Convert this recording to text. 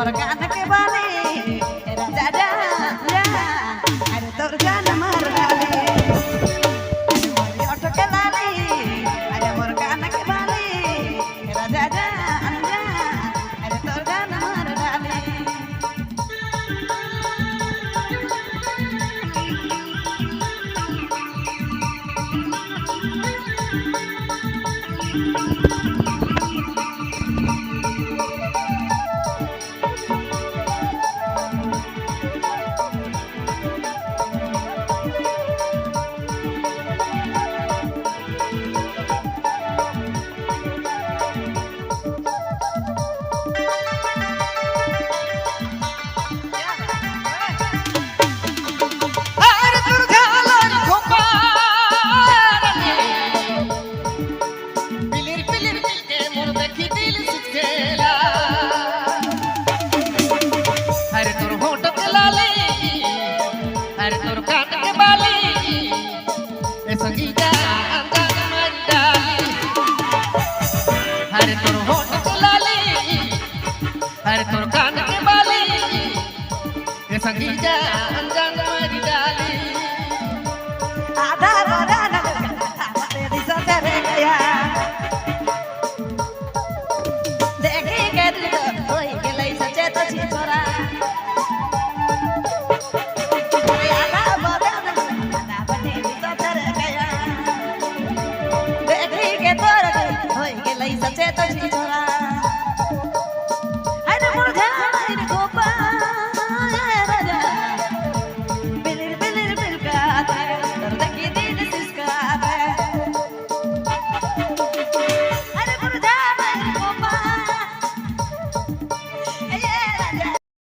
মোর গানকে বলে রাজা রাজা আরে তোর গান আমার গালে আরে মোর অটকে লালে আরে মোর গানকে বলে রাজা রাজা আরে তোর গান আমার গালে পিলির পিলির দিলকে মোর দেখি দিল সুচকে